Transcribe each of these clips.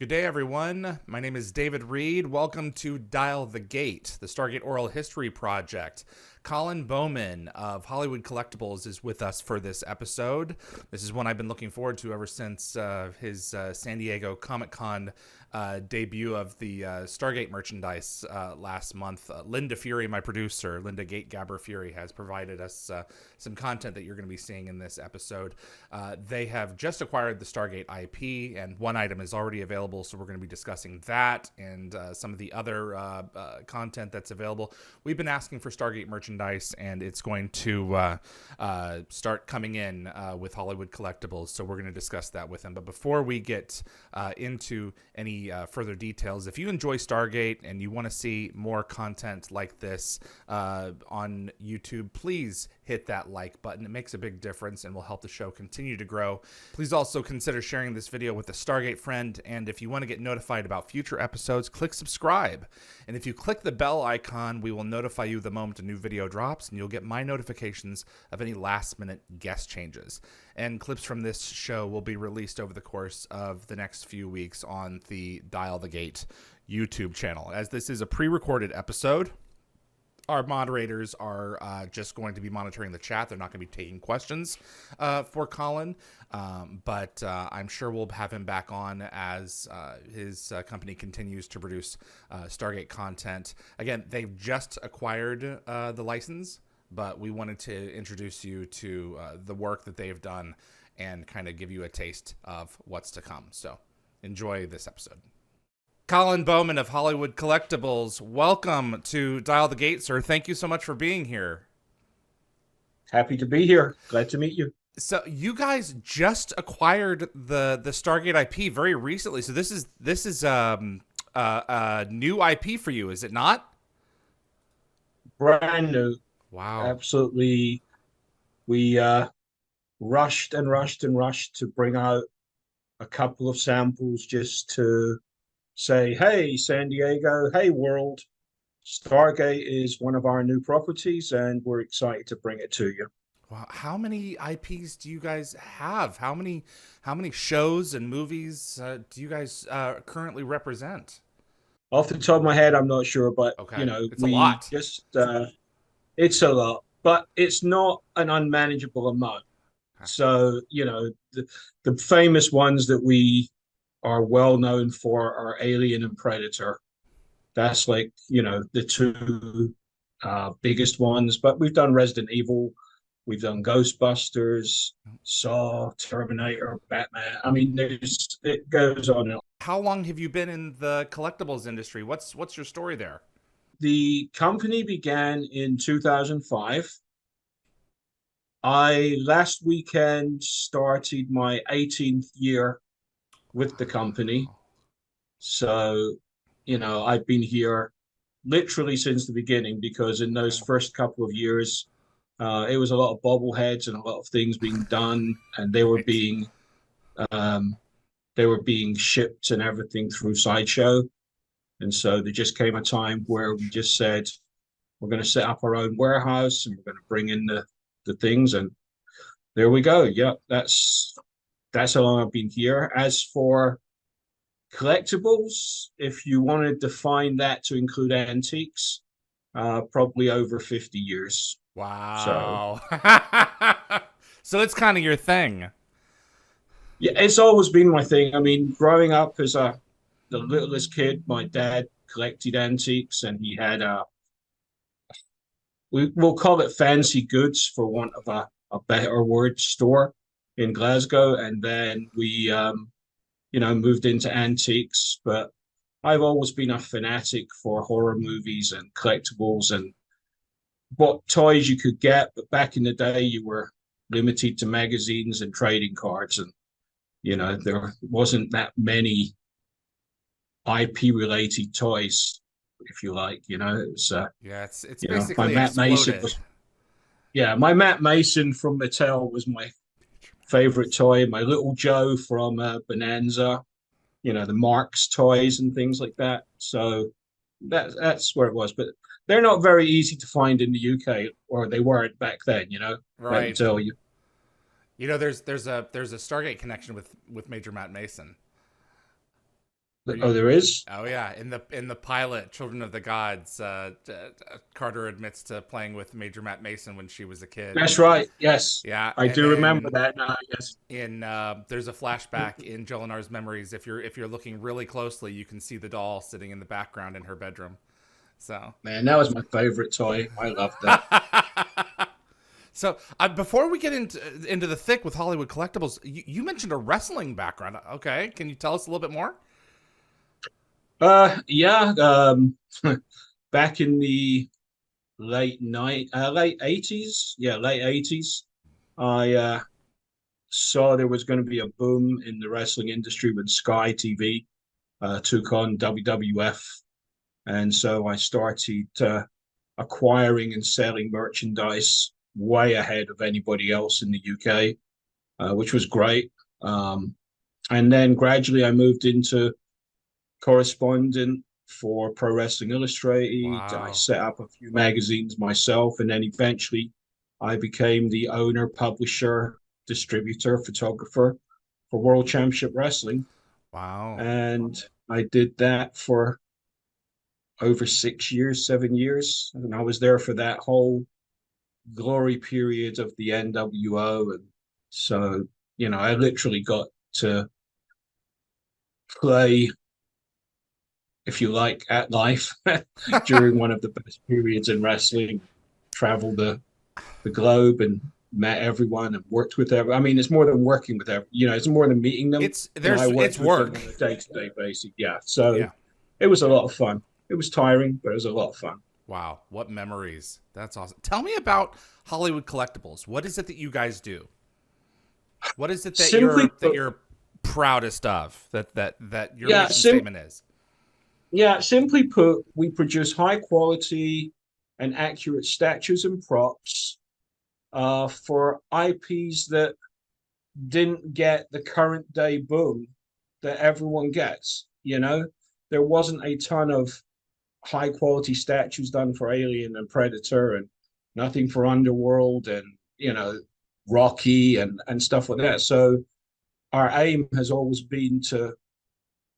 Good day, everyone. My name is David Reed. Welcome to Dial the Gate, the Stargate Oral History Project. Colin Bowman of Hollywood Collectibles is with us for this episode. This is one I've been looking forward to ever since his San Diego Comic-Con debut of the Stargate merchandise last month. Linda Fury, my producer, Linda Gate-Gabber Fury, has provided us some content that you're going to be seeing in this episode. They have just acquired the Stargate IP, and one item is already available, so we're going to be discussing that and some of the other content that's available. We've been asking for Stargate merchandise, and it's going to start coming in with Hollywood Collectibles, so we're going to discuss that with them. But before we get into any further details, if you enjoy Stargate and you want to see more content like this on YouTube, please hit that like button. It makes a big difference and will help the show continue to grow. Please also consider sharing this video with a Stargate friend, and if you want to get notified about future episodes, click subscribe. And if you click the bell icon, we will notify you the moment a new video drops, and you'll get my notifications of any last-minute guest changes. And clips from this show will be released over the course of the next few weeks on the Dial the Gate YouTube channel. As this is a pre-recorded episode, our moderators are just going to be monitoring the chat. They're not going to be taking questions for Colin, but I'm sure we'll have him back on as his company continues to produce Stargate content. Again, they've just acquired the license, but we wanted to introduce you to the work that they've done and kind of give you a taste of what's to come. So enjoy this episode. Colin Bowman of Hollywood Collectibles, welcome to Dial the Gate, sir. Thank you so much for being here. Happy to be here. Glad to meet you. So you guys just acquired the Stargate IP very recently. So this is a new IP for you, is it not? Brand new. Wow. Absolutely. We rushed to bring out a couple of samples just to say, hey, San Diego, hey, world, Stargate is one of our new properties, and we're excited to bring it to you. Wow. How many IPs do you guys have? How many shows and movies do you guys currently represent? Off the top of my head, I'm not sure, but Okay. you know, It's a lot. It's a lot, but it's not an unmanageable amount. So, you know, the famous ones that we are well known for are Alien and Predator. That's like, you know, the two biggest ones. But we've done Resident Evil, we've done Ghostbusters, Saw, Terminator, Batman. I mean, it goes on and on. How long have you been in the collectibles industry? What's your story there? The company began in 2005. I last weekend started my 18th year with the company. So, you know, I've been here literally since the beginning, because in those first couple of years, it was a lot of bobbleheads and a lot of things being done, and they were being shipped and everything through Sideshow. And so there just came a time where we just said, we're going to set up our own warehouse and we're going to bring in the things, and there we go. Yeah, that's how long I've been here. As for collectibles, if you want to define that to include antiques, probably over 50 years. Wow. So it's kind of your thing. Yeah, it's always been my thing. I mean, growing up as the littlest kid, my dad collected antiques, and he had we'll call it fancy goods for want of a better word, store in Glasgow. And then we you know, moved into antiques. But I've always been a fanatic for horror movies and collectibles and what toys you could get. But back in the day, you were limited to magazines and trading cards, and you know, there wasn't that many IP related toys, if you like. You know, it was Yeah, it's you know, my basically Matt Mason exploded. was, yeah, my Matt Mason from Mattel was my favorite toy. My Little Joe from Bonanza, you know, the Marx toys and things like that. So that's where it was. But they're not very easy to find in the UK, or they weren't back then. You know, let me Right. tell you. You know, there's a Stargate connection with Major Matt Mason. Were you? Oh, there is. Oh yeah, in the pilot Children of the Gods, Carter admits to playing with Major Matt Mason when she was a kid. That's right. Yes, Yeah, I and do remember then that now. Yes. in there's a flashback in Jolinar's memories. If you're looking really closely, you can see the doll sitting in the background in her bedroom. So. Man, that was my favorite toy. I loved that. So before we get into the thick with Hollywood Collectibles, you mentioned a wrestling background. Okay, can you tell us a little bit more? Yeah. Back in the late 80s, yeah, late 80s, I saw there was going to be a boom in the wrestling industry when Sky TV took on WWF, and so I started acquiring and selling merchandise way ahead of anybody else in the UK, which was great. And then gradually I moved into correspondent for Pro Wrestling Illustrated. I Wow. set up a few magazines myself, and then eventually I became the owner, publisher, distributor, photographer for World Championship Wrestling. Wow. And I did that for over 6 years, 7 years. And I was there for that whole glory period of the NWO. And so, I literally got to play, if you like, at life during one of the best periods in wrestling, travel the globe and met everyone and worked with everyone. I mean, it's more than working with everyone, it's more than meeting them. I It's worked with them work. on a day-to-day basis. Yeah. So Yeah. it was a lot of fun. It was tiring, but it was a lot of fun. Wow. What memories. That's awesome. Tell me about Hollywood Collectibles. What is it that you guys do? What is it that Simply put, you're proudest of? That your yeah, mission sim- statement is? yeah, simply put, we produce high quality and accurate statues and props for IPs that didn't get the current day boom that everyone gets. There wasn't a ton of high quality statues done for Alien and Predator, and nothing for Underworld and Rocky and stuff like that. So our aim has always been to,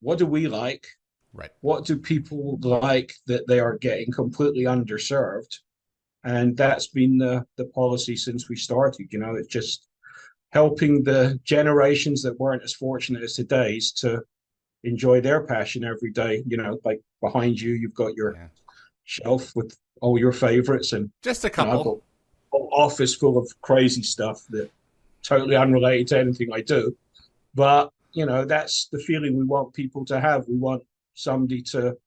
what do we like? Right. What do people like that they are getting completely underserved? And that's been the policy since we started. It's just helping the generations that weren't as fortunate as today's to enjoy their passion every day. Like behind you, you've got your Yeah. shelf with all your favorites, and Just a I've got couple. an office full of crazy stuff that totally unrelated to anything I do. But that's the feeling we want people to have. We want somebody to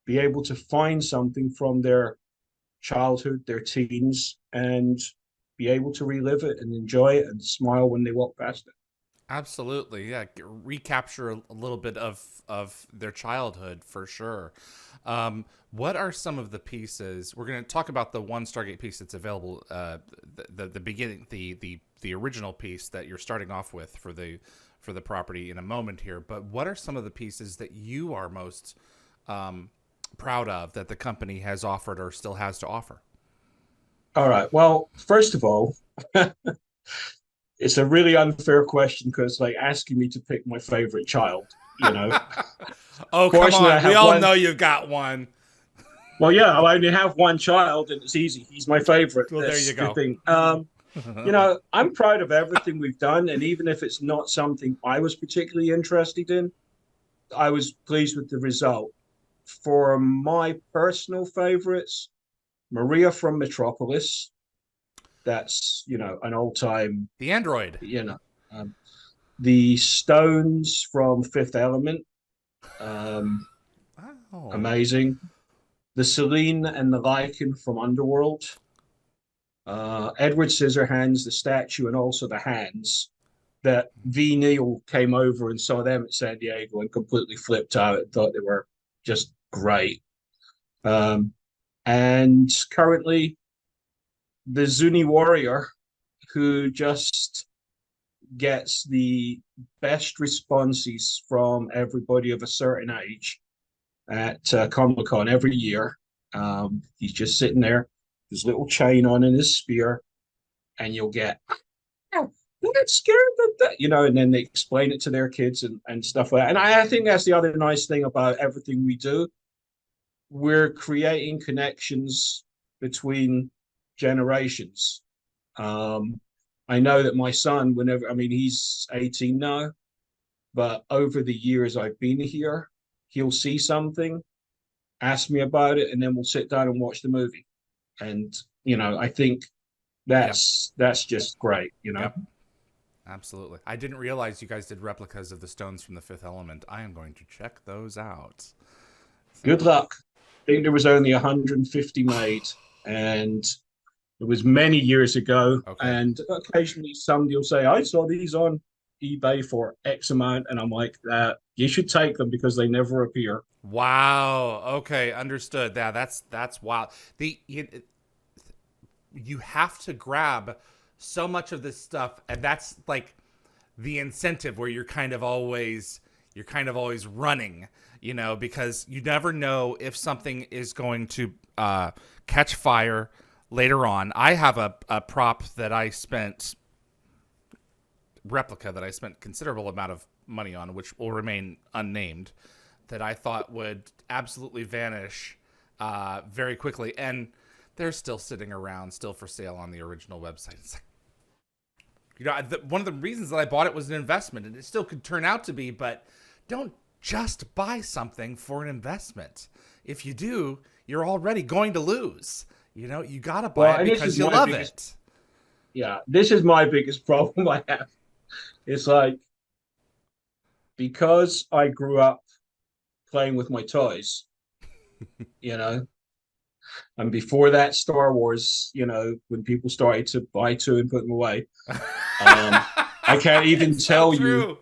be able to find something from their childhood, their teens, and be able to relive it and enjoy it and smile when they walk past it. Absolutely, yeah. Recapture a little bit of their childhood for sure. What are some of the pieces? We're going to talk about the one Stargate piece that's available. The beginning, the original piece that you're starting off with for the property in a moment here. But what are some of the pieces that you are most proud of that the company has offered or still has to offer? All right. Well, first of all, it's a really unfair question because like asking me to pick my favorite child, you know. Oh, come Fortunately, I on. We have all one. know you've got one. Well, yeah, I only have one child, and it's easy. He's my favorite. Well, there you That's the go. thing. I'm proud of everything we've done, and even if it's not something I was particularly interested in, I was pleased with the result. For my personal favorites, Maria from Metropolis. That's an old time. The android. You know, um, the Stones from Fifth Element. Um, Oh. Amazing. The Celine and the Lycan from Underworld. Edward Scissorhands, the statue, and also the hands that V. Neil came over and saw them at San Diego and completely flipped out and thought they were just great. Um, and currently, the Zuni warrior, who just gets the best responses from everybody of a certain age at Comic Con every year. He's just sitting there, his little chain on and his spear, and you'll get Don't get scared of that, and then they explain it to their kids and stuff like that. And I think that's the other nice thing about everything we do. We're creating connections between generations. Um, I know that my son, whenever, I mean, he's 18 now, but over the years I've been here, he'll see something, ask me about it, and then we'll sit down and watch the movie. And, I think Yep. that's just great. Yep. Absolutely. I didn't realize you guys did replicas of the stones from the Fifth Element. I am going to check those out. Good So, luck. I think there was only 150 made, and it was many years ago. okay. And occasionally somebody will say, I saw these on eBay for X amount. And I'm like, you should take them because they never appear. Wow. Okay, understood. Yeah, that's wild. You have to grab so much of this stuff, and that's like the incentive where you're kind of always running, because you never know if something is going to catch fire later on. I have a replica that I spent considerable amount of money on, which will remain unnamed, that I thought would absolutely vanish very quickly, and they're still sitting around, still for sale on the original website. It's like, one of the reasons that I bought it was an investment, and it still could turn out to be, but don't just buy something for an investment. If you do, you're already going to lose. You got to buy Well, it and this because is you my love biggest, it. yeah, this is my biggest problem I have. It's like, because I grew up playing with my toys, you know, and before that, Star Wars, when people started to buy two and put them away, um, I can't even It's so tell you true.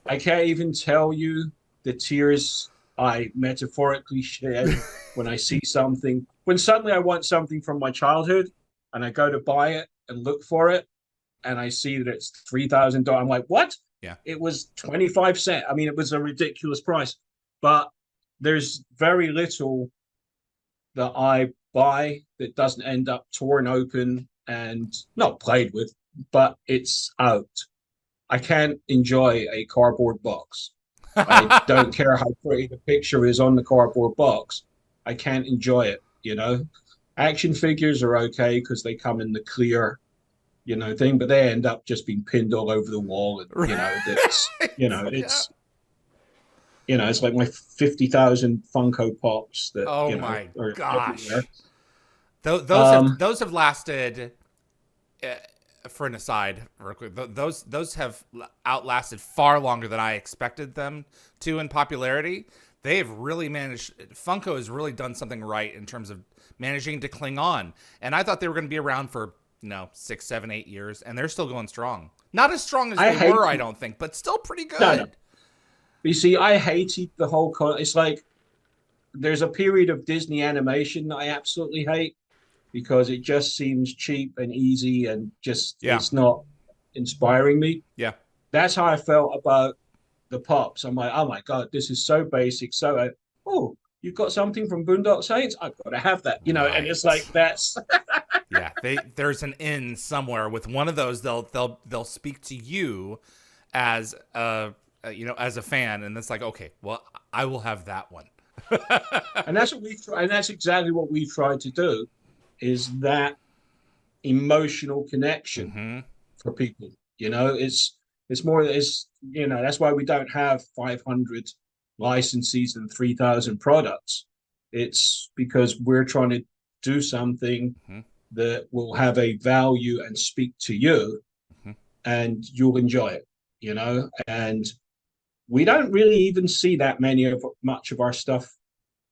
I can't even tell you the tears I metaphorically shed when I see something. When suddenly I want something from my childhood and I go to buy it and look for it and I see that it's $3,000. I'm like, what? Yeah. It was 25 cents. I mean, it was a ridiculous price. But there's very little that I buy that doesn't end up torn open and not played with, but it's out. I can't enjoy a cardboard box. I don't care how pretty the picture is on the cardboard box. I can't enjoy it. Action figures are okay because they come in the clear, thing, but they end up just being pinned all over the wall. And, that's, Yeah. it's like my 50,000 Funko Pops that, Oh my are everywhere. gosh. Those have Um, those have lasted. Uh, for an aside, real quick, those have outlasted far longer than I expected them to in popularity. They have really managed. Funko has really done something right in terms of managing to cling on. And I thought they were going to be around for 6, 7, 8 years, and they're still going strong. Not as strong as I they were, hate, I don't think, but still pretty no, no. good. You see, I hated the whole it's like there's a period of Disney animation that I absolutely hate because it just seems cheap and easy and just Yeah, it's not inspiring me. yeah. That's how I felt about the pops. I'm like, oh my god, this is so basic. So, oh, you've got something from Boondock Saints? I've got to have that. And it's like Right. that's Yeah, there's an in somewhere with one of those. They'll speak to you as as a fan, and it's like, okay, well, I will have that one. and that's what we try, and that's exactly what we tried to do is that emotional connection Mm-hmm. for people. It's more it's that's why we don't have 500 licenses and 3,000 products. It's because we're trying to do something Mm-hmm. that will have a value and speak to you Mm-hmm. and you'll enjoy it. And we don't really even see that much of our stuff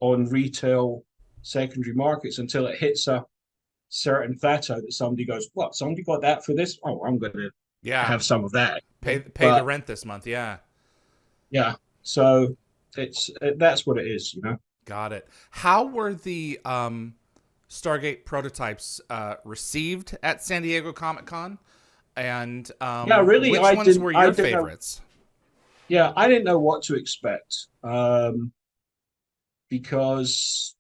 on retail secondary markets until it hits a certain plateau that somebody goes, what, somebody got that for this? Oh, I'm going to Yeah, have some of that. pay the But rent this month. Yeah, yeah, so that's what it is. got it. How were the Stargate prototypes received at San Diego Comic Con? And Yeah, really, which ones were I your didn't know. favorites? Yeah, I didn't know what to expect because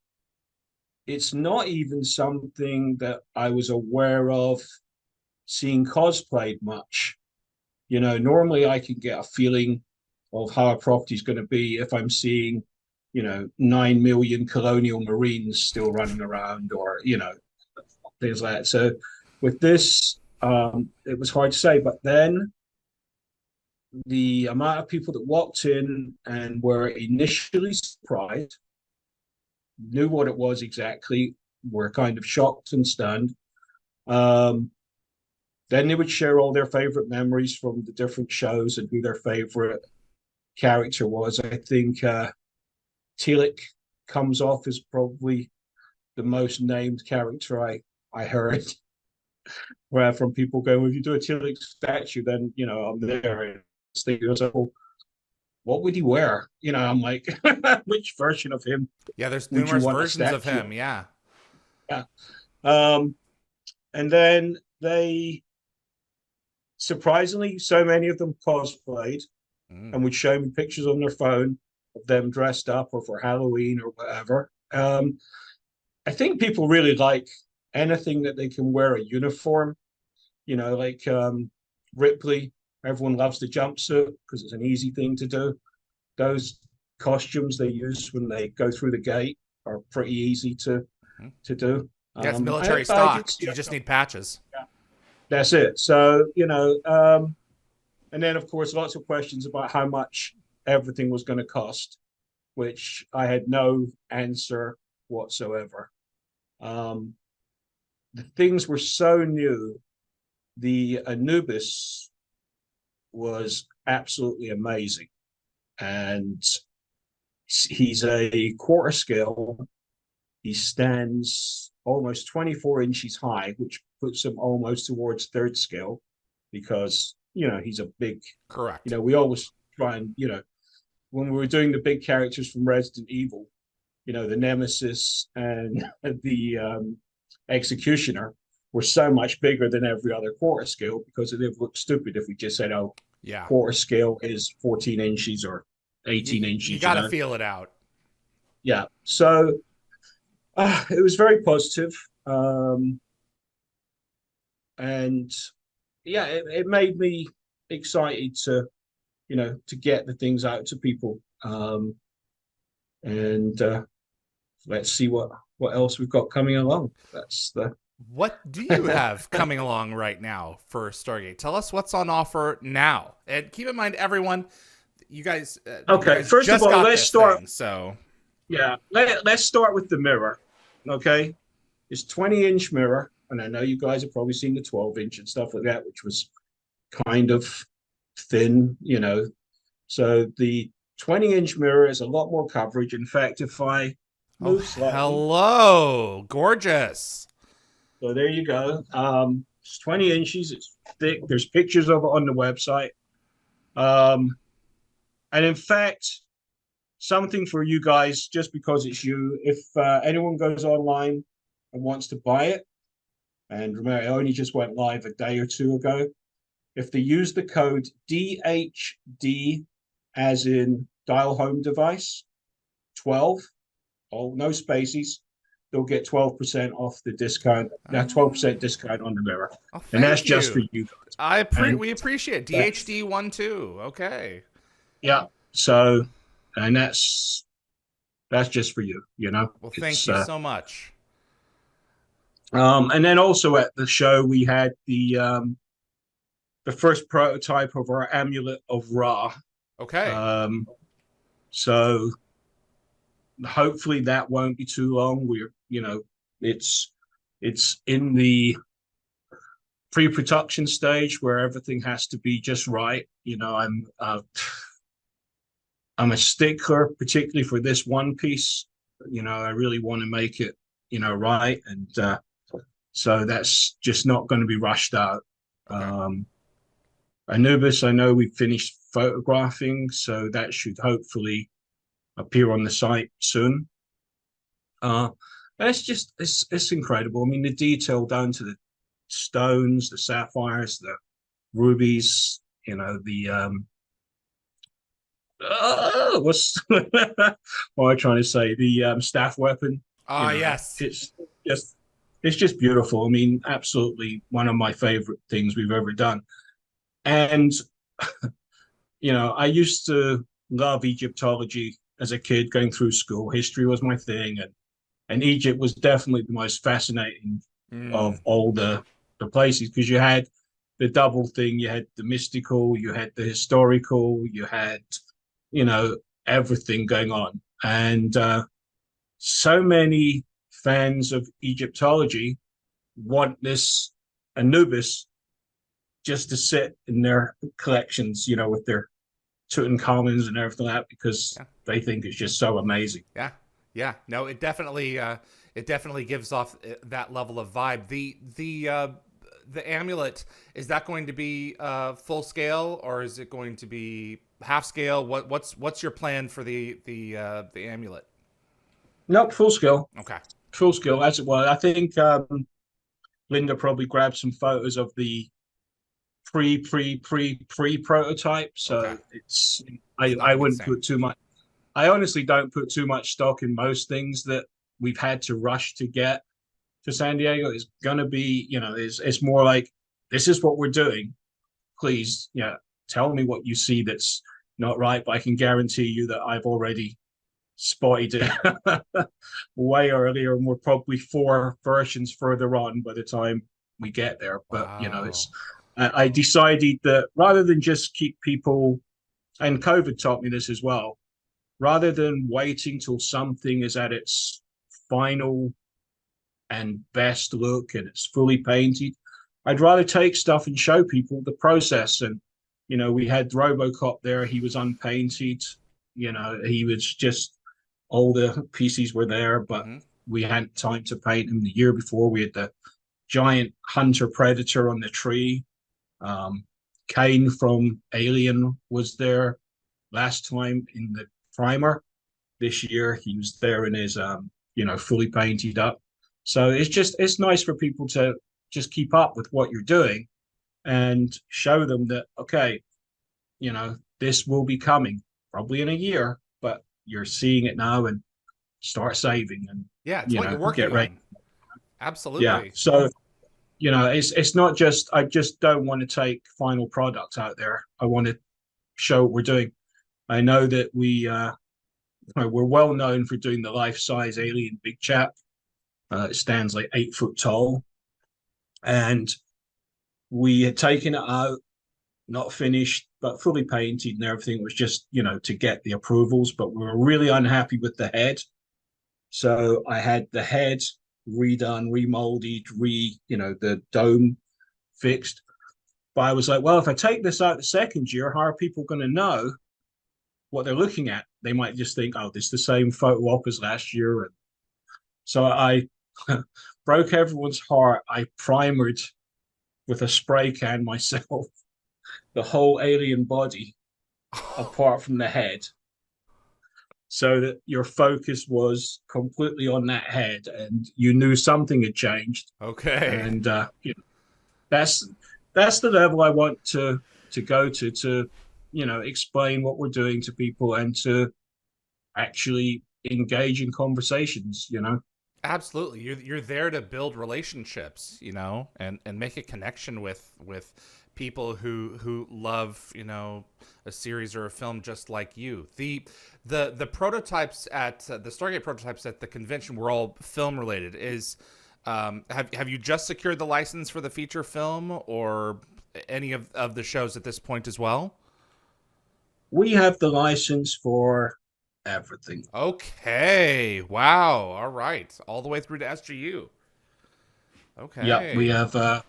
it's not even something that I was aware of seeing cosplayed much. Normally I can get a feeling of how a property is going to be if I'm seeing, 9 million colonial marines still running around, or, things like that. So with this, it was hard to say. But then the amount of people that walked in and were initially surprised, knew what it was exactly, were kind of shocked and stunned. Um, then they would share all their favorite memories from the different shows and who their favorite character was. I think Telik comes off as probably the most named character I heard where from people going, well, if you do a Telik statue, then I'm there. And thinking, well, what would he wear? I'm like, which version of him? Yeah, there's Would you numerous want a versions of statue? him. Yeah. Yeah. Um, and then they surprisingly, so many of them cosplayed Mm. and would show me pictures on their phone of them dressed up or for Halloween or whatever. I think people really like anything that they can wear a uniform, like Ripley. Everyone loves the jumpsuit because it's an easy thing to do. Those costumes they use when they go through the gate are pretty easy Mhm. to do. Yeah, it's I, military I did stock. see You just need patches. yeah, that's it. So, and then of course lots of questions about how much everything was going to cost, which I had no answer whatsoever. Um, the things were so new. The Anubis was absolutely amazing, and he's a quarter scale. He stands almost 24 inches high, which puts him almost towards third scale because, he's a big, Correct. we always try and, when we were doing the big characters from Resident Evil, the Nemesis and the Executioner were so much bigger than every other quarter scale because it would look stupid if we just said, oh, Yeah. quarter scale is 14 inches or 18 You inches, got to feel it out. Yeah. So it was very positive. And yeah, it made me excited to get the things out to people. And let's see what else we've got coming along. That's the What do you have coming along right now for Stargate? Tell us what's on offer now. And keep in mind, everyone, you guys Okay. First of just all, got let's this start. thing. So, Yeah, let's start with the mirror. Okay, it's 20-inch mirror, and I know you guys have probably seen the 12-inch and stuff like that, which was kind of thin. So the 20-inch mirror is a lot more coverage. In fact, if I oh, move slightly, hello. Gorgeous. so there you go. It's 20 inches. It's thick. There's pictures of it on the website. Um, and in fact, something for you guys, just because it's you. If anyone goes online and wants to buy it, and remember, it only just went live a day or two ago. If they use the code DHD, as in dial home device 12, oh, no spaces, they'll get 12% off the discount. That 12% discount on the mirror, Oh, and that's thank just for you. you guys. And We appreciate DHD 1 2. Okay. yeah, so and that's just for you. Well, thank It's you so much. and then also at the show we had the first prototype of our amulet of Ra. Okay. Um, so hopefully that won't be too long. It's it's in the pre-production stage where everything has to be just right. I'm a stickler, particularly for this one piece. I really want to make it, right, and so that's just not going to be rushed out. Okay. Anubis, I know we've finished photographing, so that should hopefully appear on the site soon. Uh, it's incredible. I mean, the detail down to the stones, the sapphires, the rubies. The what's what am I trying to say? The staff weapon. Ah, yes. It's just it's just beautiful. I mean, absolutely one of my favorite things we've ever done. And I used to love Egyptology as a kid going through school. History was my thing, and Egypt was definitely the most fascinating of Mm, all the places because you had the double thing. You had the mystical, you had the historical, you had you know everything going on, and so many fans of Egyptology want this Anubis just to sit in their collections, with their Tutankhamons and everything like that because yeah, they think it's just so amazing. yeah, yeah. No, it definitely gives off that level of vibe. The amulet, is that going to be full scale, or is it going to be half scale? What's your plan for the amulet? Nope, full scale, Okay, full scale as it was. I think Linda probably grabbed some photos of the pre prototype. okay. So it's It's I nothing wouldn't insane. put too much. I honestly don't put too much stock in most things that we've had to rush to get to San Diego. It's gonna be, it's more like this is what we're doing. Please, tell me what you see that's not right. But I can guarantee you that I've already spotted it way earlier, and we're probably four versions further on by the time we get there. But Wow. it's I decided that rather than just keep people, and COVID taught me this as well, rather than waiting till something is at its final and best look and it's fully painted, I'd rather take stuff and show people the process. And we had RoboCop there; he was unpainted. He was just all the pieces were there, but Mm-hmm. we hadn't time to paint him. The year before, we had the giant hunter predator on the tree. Um, Kane from Alien was there last time in the primer. This year, he was there in his, fully painted up. So it's nice for people to just keep up with what you're doing and show them that okay, this will be coming probably in a year, but you're seeing it now and start saving and Yeah, it's what you're working get ready. on. Yeah. Absolutely. So it's not just I just don't want to take final products out there. I want to show what we're doing. I know that we're well known for doing the life size alien big chap. It stands like 8 foot tall, and we had taken it out, not finished, but fully painted and everything. It was just to get the approvals, but we were really unhappy with the head. So I had the head redone, remolded, the dome fixed. But I was like, well, if I take this out the second year, how are people going to know what they're looking at? They might just think, oh, this is the same photo op as last year. And so I broke everyone's heart. I primered with a spray can myself the whole alien body apart from the head so that your focus was completely on that head and you knew something had changed. Okay. And that's that's the level I want to go to explain what we're doing to people and to actually engage in conversations. Absolutely. You're there to build relationships, and make a connection with people who love, a series or a film just like you. The prototypes at the Stargate prototypes at the convention were all film related. Have you just secured the license for the feature film or any of the shows at this point as well? We have the license for everything. Okay. Wow. All right. All the way through to SGU. Yeah, we Okay. have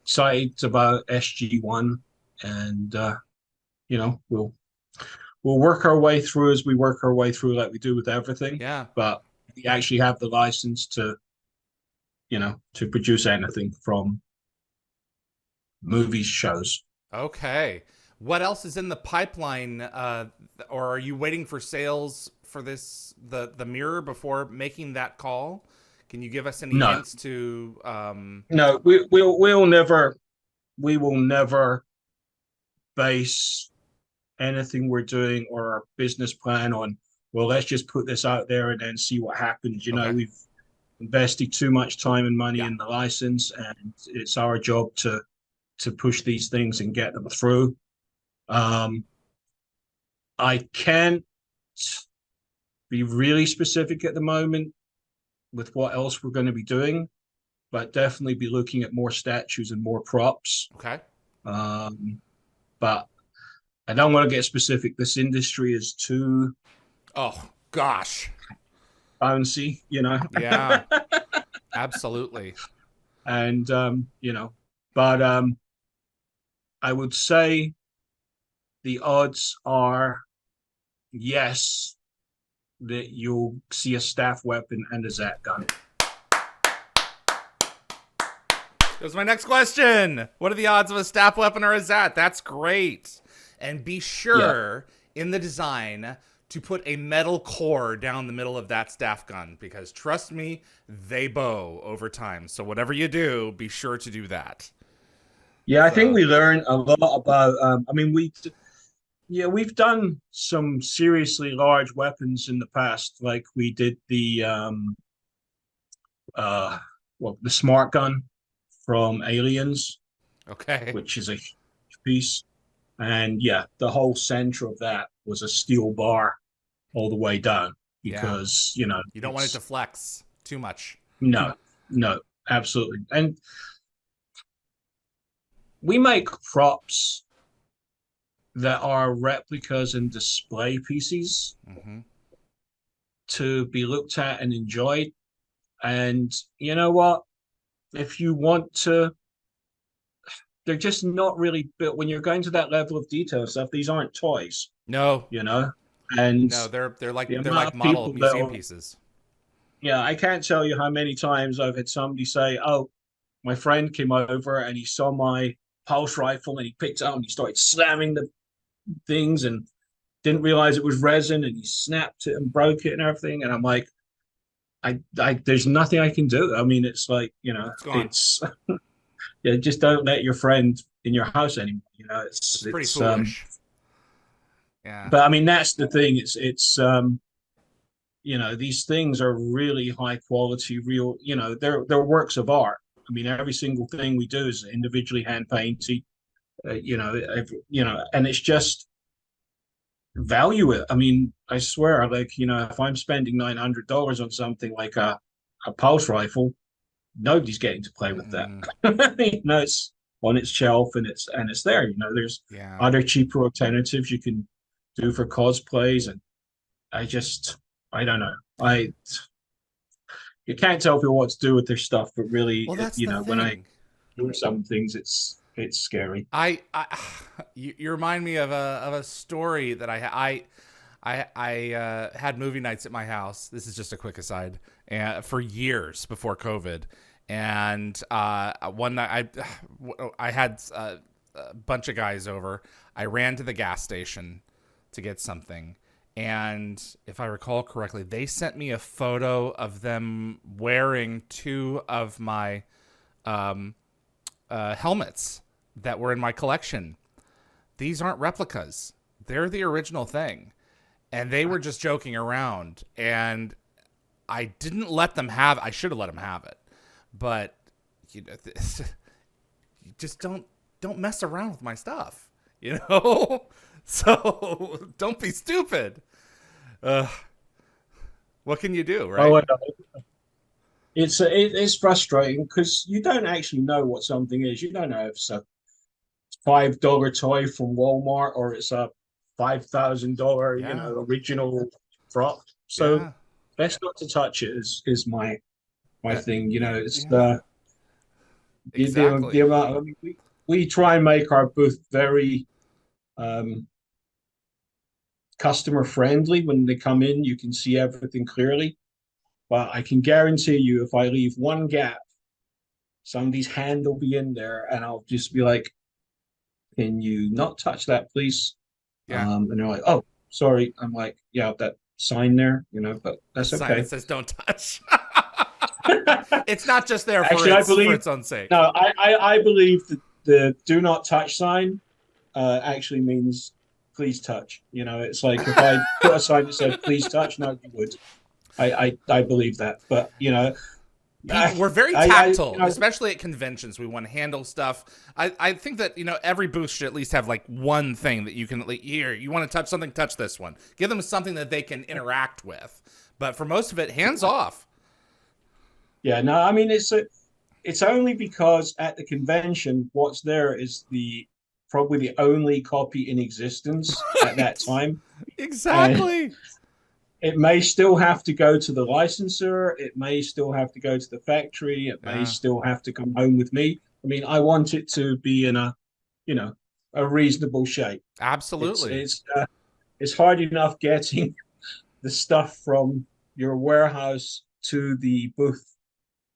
sites about SG1, and we'll work our way through as we work our way through, like we do with everything. Yeah. But we actually have the license to produce anything from movies, shows. Okay. What else is in the pipeline, or are you waiting for sales for the mirror before making that call? Can you give us any No, hints to? no, we will never base anything we're doing or our business plan on. Well, let's just put this out there and then see what happens. Okay. invested too much time and money Yeah. in the license, and it's our job to push these things and get them through. I can't be really specific at the moment with what else we're going to be doing, but definitely be looking at more statues and more props. Okay. But I don't want to get specific. This industry is too Oh gosh. bouncy, Yeah. Absolutely. and but I would say the odds are yes that you'll see a staff weapon and a Zat gun. That was my next question. What are the odds of a staff weapon or a Zat? That's great. And be sure in the design to put a metal core down the middle of that staff gun, because trust me, they bow over time. So whatever you do, be sure to do that. Yeah, I think we learned a lot about. We've done some seriously large weapons in the past. Like we did the the smart gun from Aliens, Okay. which is a huge piece. And yeah, the whole center of that was a steel bar all the way down because, you don't want it to flex too much. No, absolutely. And we make props that are replicas and display pieces to be looked at and enjoyed. And you know what? If you want to, they're just not really built when you're going to that level of detail stuff. These aren't toys. No. And no, they're like model museum pieces. Yeah, I can't tell you how many times I've had somebody say, "Oh, my friend came over and he saw my pulse rifle and he picked it up and he started slamming the things and didn't realize it was resin and he snapped it and broke it and everything." And I'm like, I there's nothing I can do. I mean, it's like, it's yeah, just don't let your friend in your house anymore. It's pretty foolish. Yeah. But I mean, that's the thing. It's these things are really high quality, real. They're works of art. I mean, every single thing we do is individually hand painted. And it's just value it. I mean, I swear, like, if I'm spending $900 on something like a pulse rifle, nobody's getting to play with that. It's on its shelf and it's there. There's other cheaper alternatives you can do for cosplays, and I don't know. You can't tell people what to do with their stuff, but really, when I do some things, it's scary. You remind me of a story that I had movie nights at my house. This is just a quick aside. And for years before COVID, and one night I had a bunch of guys over. I ran to the gas station to get something, and if I recall correctly, they sent me a photo of them wearing two of my helmets that were in my collection. These aren't replicas. They're the original thing. And they were just joking around. And I didn't let them have, I should have let them have it. But you just don't mess around with my stuff, So don't be stupid. What can you do, right? Oh, I know. It's frustrating because you don't actually know what something is. You don't know if it's a $5 toy from Walmart or it's a $5,000 original prop. So best not to touch it is my thing. It's exactly. the amount. I mean, we try and make our booth very customer friendly. When they come in, you can see everything clearly. But I can guarantee you, if I leave one gap, somebody's hand will be in there, and I'll just be like, "Can you not touch that, please?" Yeah. And they're like, "Oh, sorry." I'm like, "Yeah, that sign there, but that's okay." Sign that says "Don't touch." It's not just there Actually, for its own sake. No, I believe that the "Do not touch" sign actually means "Please touch." It's like if I put a sign that said "Please touch," nobody would. I believe that, but people, we're very You tactile, know, especially at conventions. We want to handle stuff. I think that, every booth should at least have like one thing that you can, like, here, you want to touch something, touch this one. Give them something that they can interact with. But for most of it, hands off. yeah, no, I mean it's only because at the convention, what's there is the probably the only copy in existence at that Right. time, and Exactly. it may still have to go to the licensor. It may still have to go to the factory. It may Yeah, still have to come home with me. I mean, I want it to be in you know, a reasonable shape. It's absolutely. it's uh, it's hard enough getting the stuff from your warehouse to the booth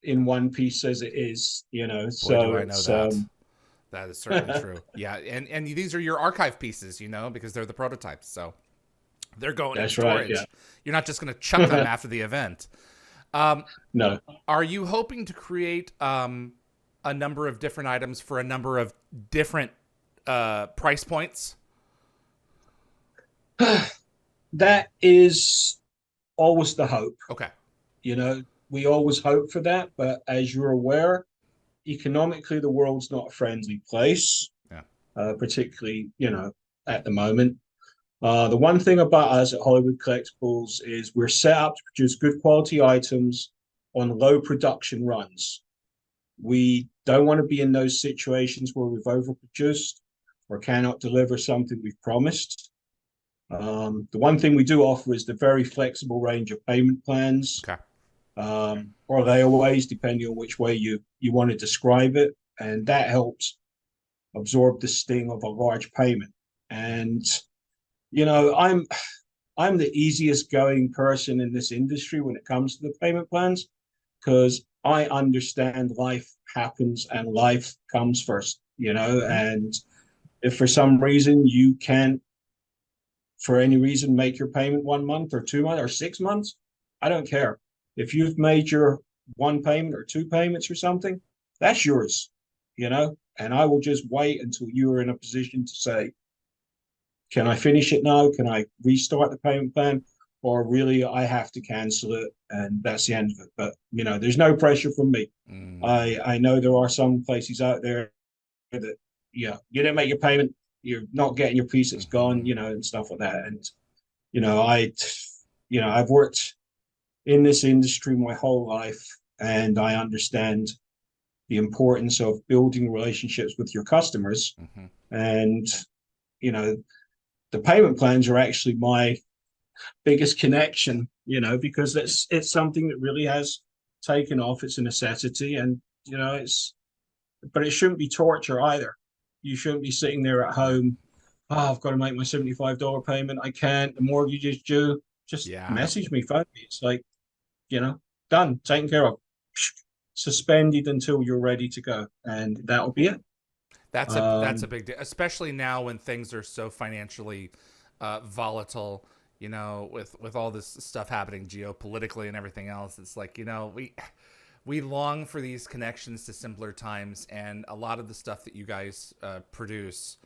in one piece as it is. Boy, do So I know it's that. That is certainly true. Yeah, and these are your archive pieces, because they're the prototypes. So they're going in that's right. Yeah. storage. You're not just going to chuck them after the event. Um, No. are you hoping to create a number of different items for a number of different price points? That is always the hope. Okay. We always hope for that, but as you're aware, economically, the world's not a friendly place, Yeah. particularly, at the moment. The one thing about us at Hollywood Collectibles is we're set up to produce good quality items on low production runs. We don't want to be in those situations where we've overproduced or cannot deliver something we've promised. The one thing we do offer is the very flexible range of payment plans, Okay. or layaways, depending on which way you want to describe it, and that helps absorb the sting of a large payment. And I'm the easiest going person in this industry when it comes to the payment plans because I understand life happens and life comes first. Mm-hmm. And if for some reason you can't, for any reason, make your payment 1 month or 2 months or 6 months, I don't care. If you've made your one payment or two payments or something, that's yours, and I will just wait until you are in a position to say, can I finish it now? Can I restart the payment plan? Or really, I have to cancel it, and that's the end of it. But there's no pressure from me. Mm. I know there are some places out there that, yeah, you didn't make your payment, you're not getting your piece, it's gone, Mm-hmm. and stuff like that. And I've worked in this industry my whole life, and I understand the importance of building relationships with your customers. Mm-hmm. And you know, the payment plans are actually my biggest connection, because it's something that really has taken off. It's a necessity, and but it shouldn't be torture either. You shouldn't be sitting there at home. Oh, I've got to make my $75 payment. I can't. The mortgage is due. Just Yeah. message me, phone me. It's like, done, taken care of, suspended until you're ready to go, and that'll be it. That's a Um, big deal, especially now when things are so financially volatile. With all this stuff happening geopolitically and everything else, it's like we long for these connections to simpler times, and a lot of the stuff that you guys produce,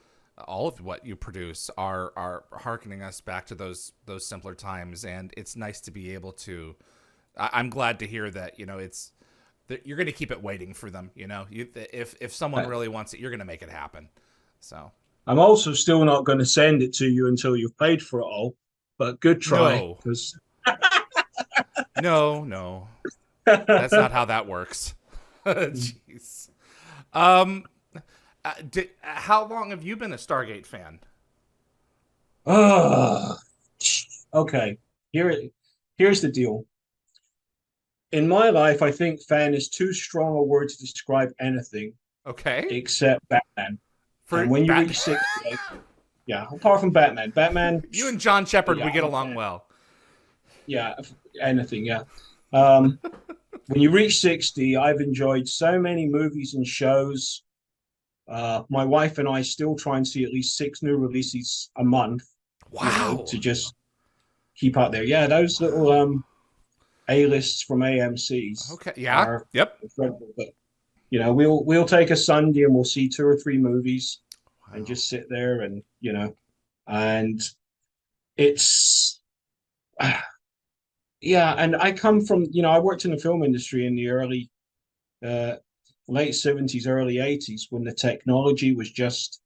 all of what you produce, are hearkening us back to those simpler times, and it's nice to be able to. I'm glad to hear that it's that you're going to keep it waiting for them. If someone really wants it, you're going to make it happen. So I'm also still not going to send it to you until you've paid for it all, but good try, no, because no, that's not how that works. Jeez. Um, how long have you been a Stargate fan? oh, okay. Here's the deal. In my life, I think fan is too strong a word to describe anything Okay, except Batman. for And when you Bat, reach 60, yeah, apart from Batman, you and John Shepard, yeah, we get I'm a along fan. well. Yeah, anything, yeah. Um, when you reach 60, I've enjoyed so many movies and shows. My wife and I still try and see at least six new releases a month, Wow. to just keep up there. Yeah, those little A lists from AMC's Okay. Yeah. are Yep. incredible. But we'll take a Sunday and we'll see two or three movies and Wow. just sit there, and and it's yeah. And I come from I worked in the film industry in the early uh, late 70s, early 80s, when the technology was just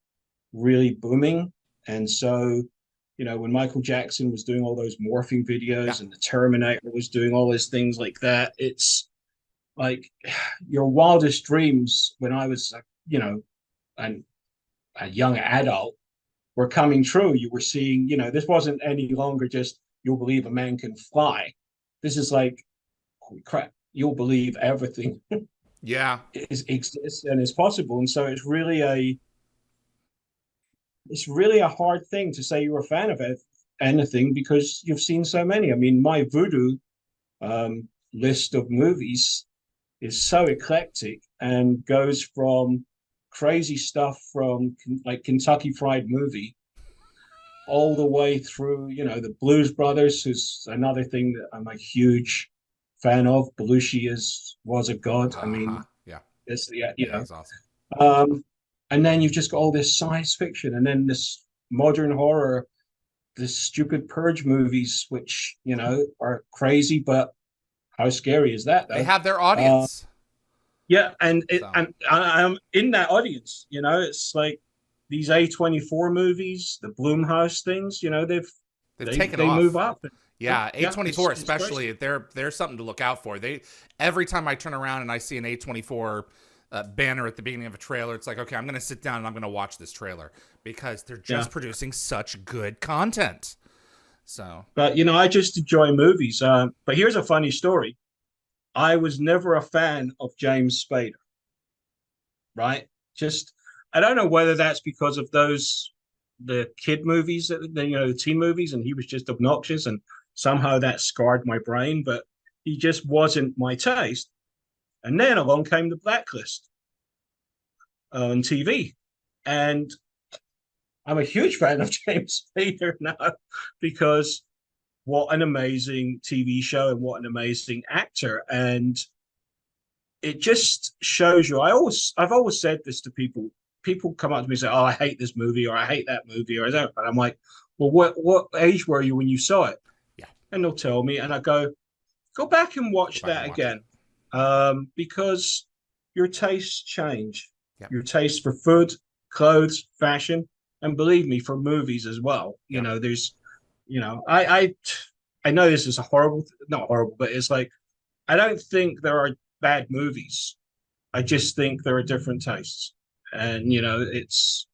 really booming. And so, when Michael Jackson was doing all those morphing Yeah. videos and the Terminator was doing all those things like that, it's like your wildest dreams when I was, an, a young adult were coming true. You were seeing, this wasn't any longer just you'll believe a man can fly. This is like, holy crap, you'll believe everything Yeah. exists and is possible. And so it's really a hard thing to say you're a fan of anything because you've seen so many. I mean, my voodoo list of movies is so eclectic and goes from crazy stuff from like Kentucky Fried Movie all the way through, the Blues Brothers, who's another thing that I'm a huge fan of. Belushi was a god. I Uh-huh. mean, Yeah. it's yeah, Yeah, he's awesome. Um, and then you've just got all this science fiction, and then this modern horror, this stupid Purge movies, which are crazy, but how scary is that, They though? have their Uh, audience. yeah, and So I'm in that audience. It's like these A24 movies, the Bloomhouse things. they've They taken they move off. up. Yeah, Yeah, A24 it's crazy. especially, they're something to look out for. They every time I turn around and I see an A24 banner at the beginning of a trailer, it's like, okay, I'm going to sit down and I'm going to watch this trailer because they're Yeah, just producing such good content. So, but I just enjoy movies. But here's a funny story. I was never a fan of James Spader, right? Just I don't know whether that's because of the kid movies, the teen movies, and he was just obnoxious, and somehow that scarred my brain. But he just wasn't my taste. And then along came the Blacklist on TV, and I'm a huge fan of James Spader now because what an amazing TV show and what an amazing actor. And it just shows you. I've always said this to people. People come up to me and say, "Oh, I hate this movie," or "I hate that movie," or that. And I'm like, "Well, what age were you when you saw it?" yeah, And they'll tell me, and I go back and go watch back and that watch it. again, because your tastes change. Yep. Your taste for food, clothes, fashion, and believe me, for movies as well. Yep. There's, I know this is a horrible, not horrible, but it's like I don't think there are bad movies. I just think there are different tastes. And, it's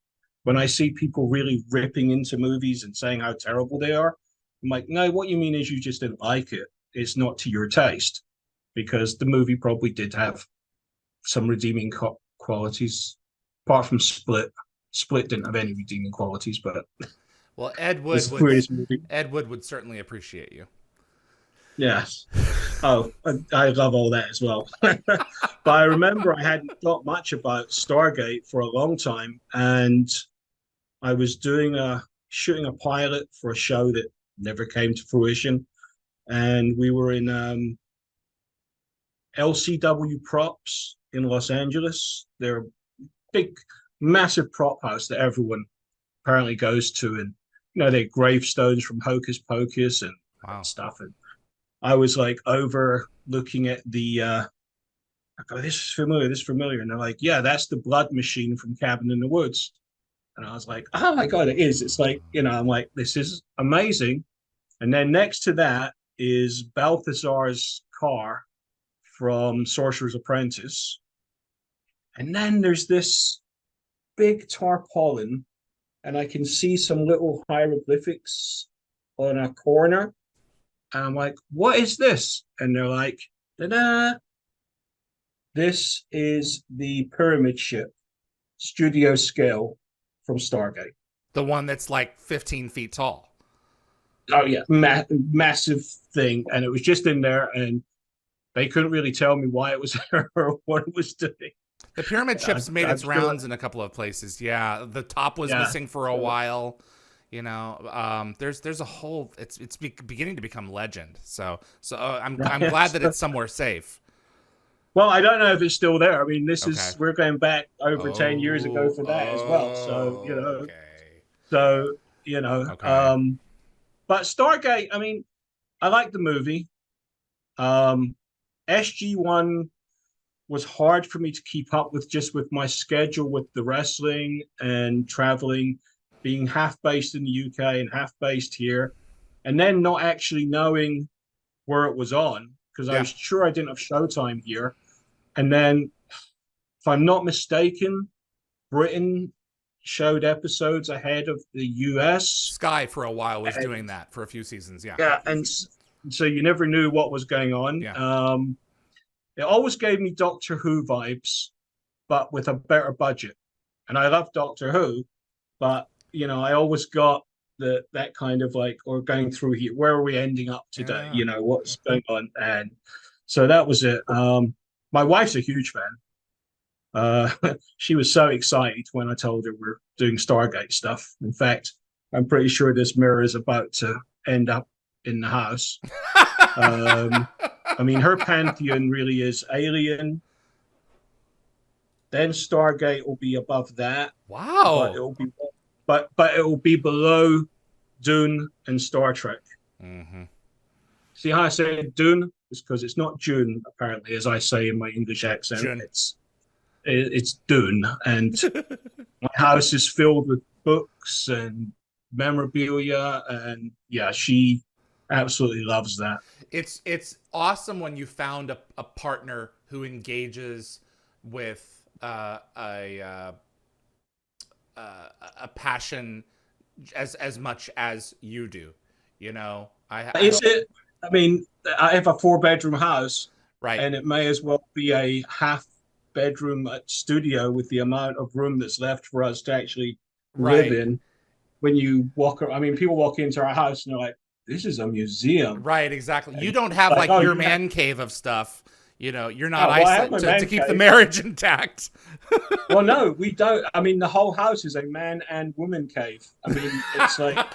when I see people really ripping into movies and saying how terrible they are, I'm like, no, what you mean is you just didn't like it. It's not to your taste because the movie probably did have some redeeming qualities, apart from Split. Split didn't have any redeeming qualities, but Well, it's the greatest movie. Ed Wood would certainly appreciate you. Yes. Oh, I love all that as well. But I remember I hadn't thought much about Stargate for a long time, and I was shooting a pilot for a show that never came to fruition, and we were in LCW Props in Los Angeles. They're a big, massive prop house that everyone apparently goes to, and they're gravestones from Hocus Pocus and Wow. stuff. And I was like over looking at I go, this is familiar, this is familiar. And they're like, yeah, that's the blood machine from Cabin in the Woods. And I was like, oh my God, it is. It's like, I'm like, this is amazing. And then next to that is Balthazar's car from Sorcerer's Apprentice. And then there's this big tarpaulin, and I can see some little hieroglyphics on a corner. And I'm like, what is this? And they're like, ta-da, this is the pyramid ship, studio scale from Stargate. The one that's like 15 feet tall. Oh yeah, massive thing, and it was just in there, and they couldn't really tell me why it was there or what it was doing. The pyramid ship's made I'm its sure. rounds in a couple of places. Yeah, the top was Yeah. missing for a So, while. There's a whole. It's beginning to become legend. So I'm glad that so, it's somewhere safe. well, I don't know if it's still there. I mean, Okay. we're going back over 10 years ago Oh, for that as well. So okay. so you know, Okay. but Stargate. I mean, I like the movie. SG-1 was hard for me to keep up with, just with my schedule with the wrestling and traveling, being half based in the UK and half based here, and then not actually knowing where it was on because I Yeah. was sure I didn't have Showtime here. And then, if I'm not mistaken, Britain showed episodes ahead of the US. Sky for a while was And doing that for a few seasons. Yeah. yeah, and so you never knew what was going on. Yeah. It always gave me Doctor Who vibes, but with a better budget. And I love Doctor Who, but I always got that kind of like, or going through here, where are we ending up today? Yeah. What's going on? And so that was it. My wife's a huge fan. She was so excited when I told her we're doing Stargate stuff. In fact, I'm pretty sure this mirror is about to end up in the house. I mean, her pantheon really is Alien. Then Stargate will be above that, but Wow. it'll be but it will be below Dune and Star Trek. Mm-hmm. See how I say Dune? It's because it's not June, apparently, as I say in my English accent. June. It's Dune, and my house is filled with books and memorabilia, and yeah, she absolutely loves that. It's awesome when you found a partner who engages with a passion as much as you do. Is it? I mean, I have a 4-bedroom house, right. and it may as well be a half-bedroom studio with the amount of room that's left for us to actually live in. When you walk, I mean, people walk into our house and they're like, "This is a museum." Right, exactly. You don't have like your man cave of stuff. You're not isolated to keep the marriage intact. Well, no, we don't. I mean, the whole house is a man and woman cave. I mean, it's like,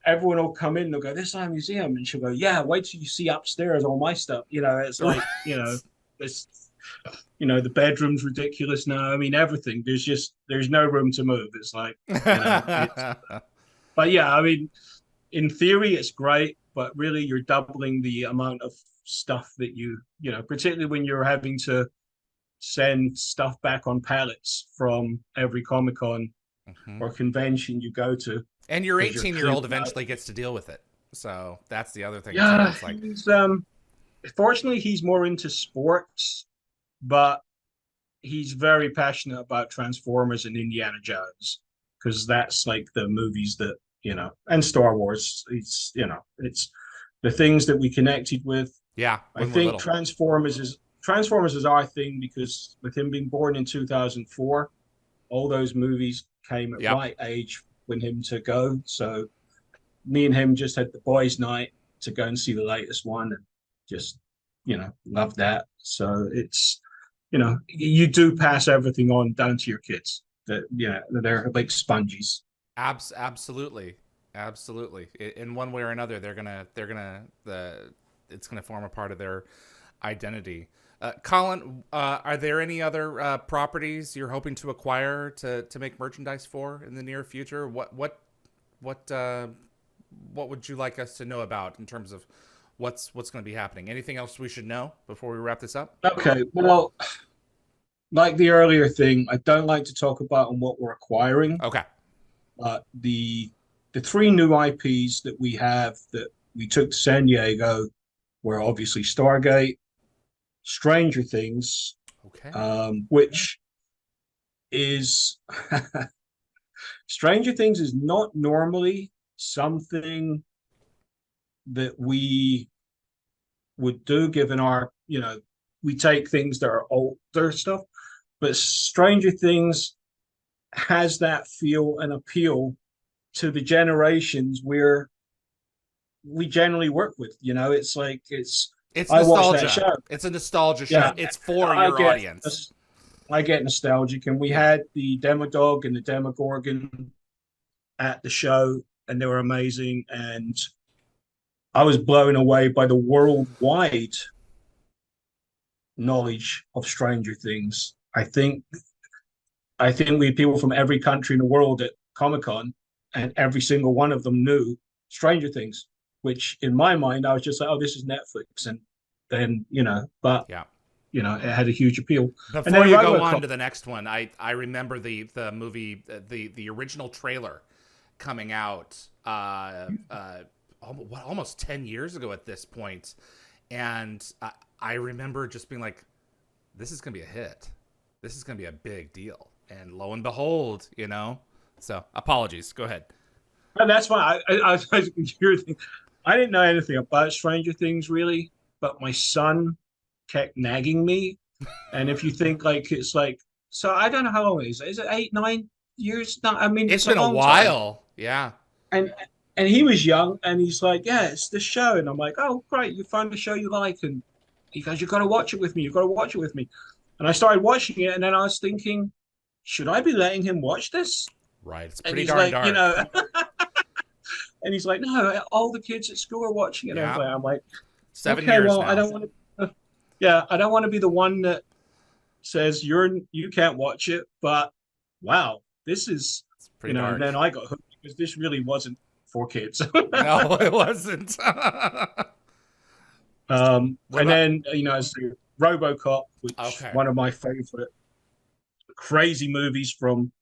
everyone will come in, they'll go, "This is our museum," and she'll go, "Yeah, wait till you see upstairs all my stuff." It's like, it's, the bedroom's ridiculous now. I mean, everything. There's no room to move. It's like, but yeah, I mean, in theory, it's great, but really, you're doubling the amount of stuff that particularly when you're having to send stuff back on pallets from every Comic-Con or convention you go to. And your 18-year-old eventually gets to deal with it. So that's the other thing. Yeah, too. Like... he's, fortunately, he's more into sports, but he's very passionate about Transformers and Indiana Jones because that's like the movies that, and Star Wars. It's the things that we connected with. Yeah, I think Transformers is our thing because with him being born in 2004, all those movies came at right age when him to go. So me and him just had the boys' night to go and see the latest one and just, love that. So it's, you do pass everything on down to your kids. That they're like sponges. Absolutely. In one way or another, it's gonna form a part of their identity. Colin, are there any other properties you're hoping to acquire to make merchandise for in the near future? What would you like us to know about in terms of what's going to be happening? Anything else we should know before we wrap this up? Okay, well, like the earlier thing, I don't like to talk about on what we're acquiring. Okay. The 3 new IPs that we have that we took to San Diego were obviously Stargate, Stranger Things, which is Stranger Things is not normally something that we would do given our, we take things that are older stuff, but Stranger Things has that feel and appeal to the generations where we generally work with. It's like it's nostalgia. It's a nostalgia show. Yeah. It's for your audience. I get nostalgic, and we had the Demodog and the Demogorgon at the show, and they were amazing. And I was blown away by the worldwide knowledge of Stranger Things. I think we had people from every country in the world at Comic-Con, and every single one of them knew Stranger Things, which in my mind, I was just like, oh, this is Netflix. And then, but yeah, it had a huge appeal. And Before then you go on RoboCop. to the next one, I remember the movie, the original trailer coming out almost 10 years ago at this point, and I remember just being like, this is gonna be a hit, this is gonna be a big deal, and lo and behold, so apologies, go ahead. And that's why I didn't know anything about Stranger Things really, but my son kept nagging me. And if you think like it's like, so I don't know how long it is. Is it 8, 9 years? No, I mean It's it's a been a long time. while, yeah. And and he was young, and he's like, yeah, it's the show. And I'm like, oh, great, you found a show you like. And he goes, you got to watch it with me. You got to watch it with me. And I started watching it, and then I was thinking, should I be letting him watch this? Right, it's And pretty he's darn like, dark. and he's like, no, all the kids at school are watching it. Yeah, I'm like, 7 okay, years well, I now. don't want to. Yeah, I don't want to be the one that says you can't watch it, but wow, this is It's pretty and dark. then I got hooked because this really wasn't for kids. No, it wasn't. What And about? then as the RoboCop, which Okay. one of my favorite crazy movies from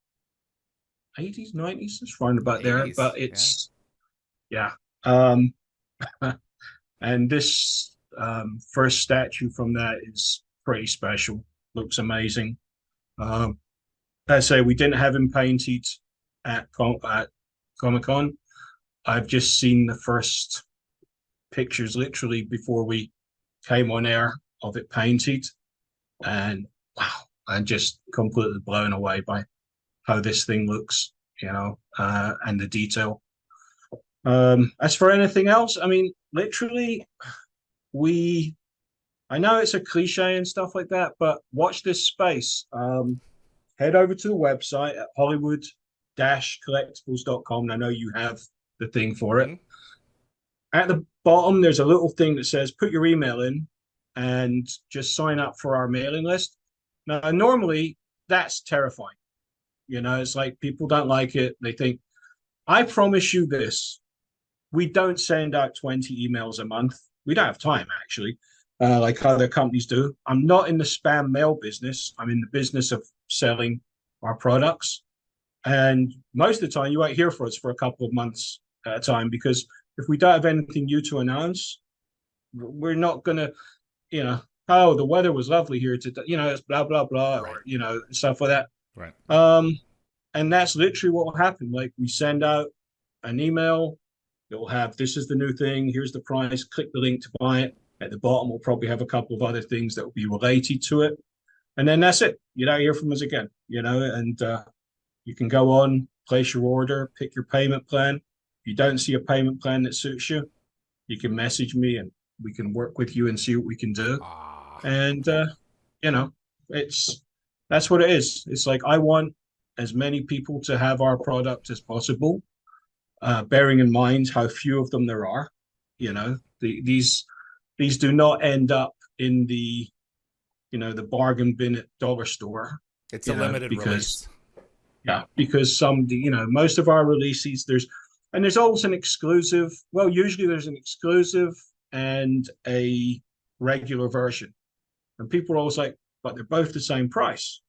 80s, 90s, it's right about there, 80s. but Yeah. it's yeah. Um, and this first statue from that is pretty special. Looks amazing. Um, I say we didn't have him painted at Comic Con. I've just seen the first pictures literally before we came on air of it painted, and wow, I'm just completely blown away by how this thing looks, and the detail. As for anything else, I mean, literally, we. I know it's a cliche and stuff like that, but watch this space. Head over to the website at Hollywood-collectibles.com. I know you have the thing for it. Hmm. At the bottom, there's a little thing that says put your email in and just sign up for our mailing list. Now, normally that's terrifying. It's like people don't like it. They think, I promise you this. We don't send out 20 emails a month. We don't have time, actually, like other companies do. I'm not in the spam mail business. I'm in the business of selling our products. And most of the time, you won't hear from us for a couple of months at a time because if we don't have anything new to announce, we're not going to, oh, the weather was lovely here today, it's blah, blah, blah, Right. or, stuff like that. Right. And that's literally what will happen. Like we send out an email, it will have, this is the new thing, here's the price, click the link to buy it. At the bottom, we'll probably have a couple of other things that will be related to it. And then that's it. You don't hear from us again, and you can go on, place your order, pick your payment plan. If you don't see a payment plan that suits you, you can message me and we can work with you and see what we can do. Ah. And it's that's what it is. It's like I want as many people to have our product as possible, bearing in mind how few of them there are. These do not end up in the bargain bin at dollar store. It's a limited Because release. most of our releases there's always an exclusive. Well, usually there's an exclusive and a regular version, and people are always like, but they're both the same price.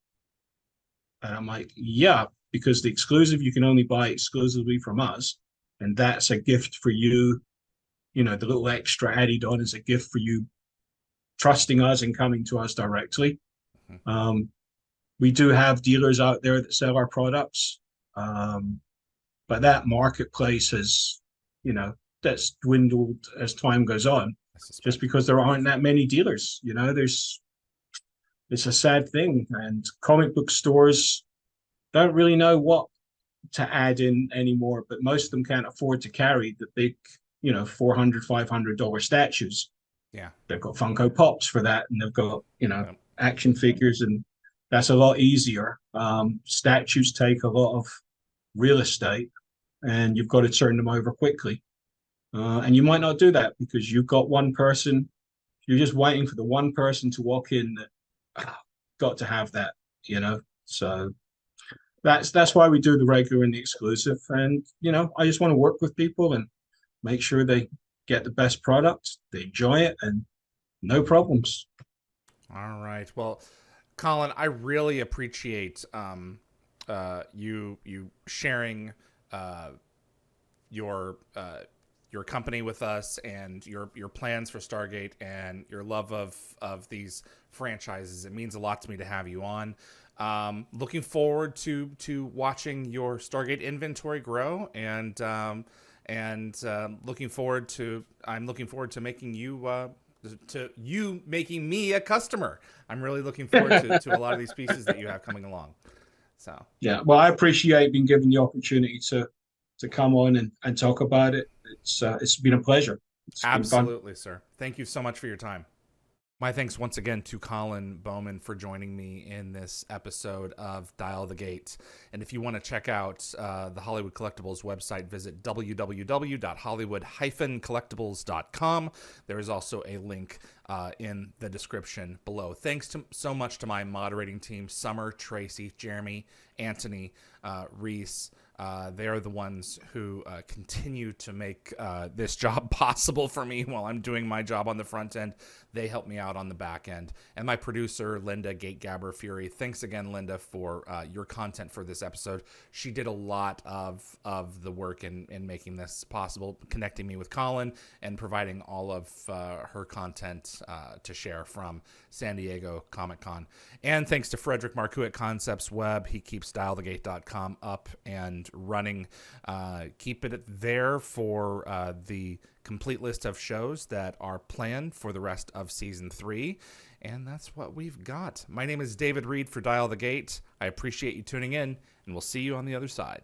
And I'm like, yeah, because the exclusive you can only buy exclusively from us, and that's a gift for you. The little extra added on is a gift for you trusting us and coming to us directly. Mhm. Um, we do have dealers out there that sell our products, but that marketplace has, that's dwindled as time goes on, I just suspect. because there aren't that many dealers. It's a sad thing, and comic book stores don't really know what to add in anymore. But most of them can't afford to carry the big, $400, $500 statues. Yeah. They've got Funko Pops for that, and they've got Yep. action figures, and that's a lot easier. Statues take a lot of real estate, and you've got to turn them over quickly. And you might not do that because you've got one person. You're just waiting for the one person to walk in that got to have that. So that's why we do the regular and the exclusive. And I just want to work with people and make sure they get the best product, they enjoy it, and no problems. All right. Well, Colin, I really appreciate you sharing your your company with us and your plans for Stargate and your love of these franchises. It means a lot to me to have you on. Looking forward to watching your Stargate inventory grow, and I'm looking forward to making you making me a customer. I'm really looking forward to a lot of these pieces that you have coming along. So Yeah, well, I appreciate being given the opportunity to come on and talk about it. It's been a pleasure. It's been fun. absolutely, sir. Thank you so much for your time. My thanks once again to Colin Bowman for joining me in this episode of Dial the Gate. And if you want to check out the Hollywood Collectibles website, visit www.hollywood-collectibles.com. There is also a link in the description below. Thanks so much to my moderating team, Summer, Tracy, Jeremy, Anthony, Reese. They are the ones who continue to make this job possible for me while I'm doing my job on the front end. They help me out on the back end. And my producer, Linda Gategabber Fury. Thanks again, Linda, for your content for this episode. She did a lot of the work in making this possible, connecting me with Colin and providing all of her content to share from San Diego Comic-Con. And thanks to Frederick Marcoux at Concepts Web. He keeps dialthegate.com up and running. Keep it there for the complete list of shows that are planned for the rest of season 3. And that's what we've got. My name is David Reed for Dial the Gate. I appreciate you tuning in, and we'll see you on the other side.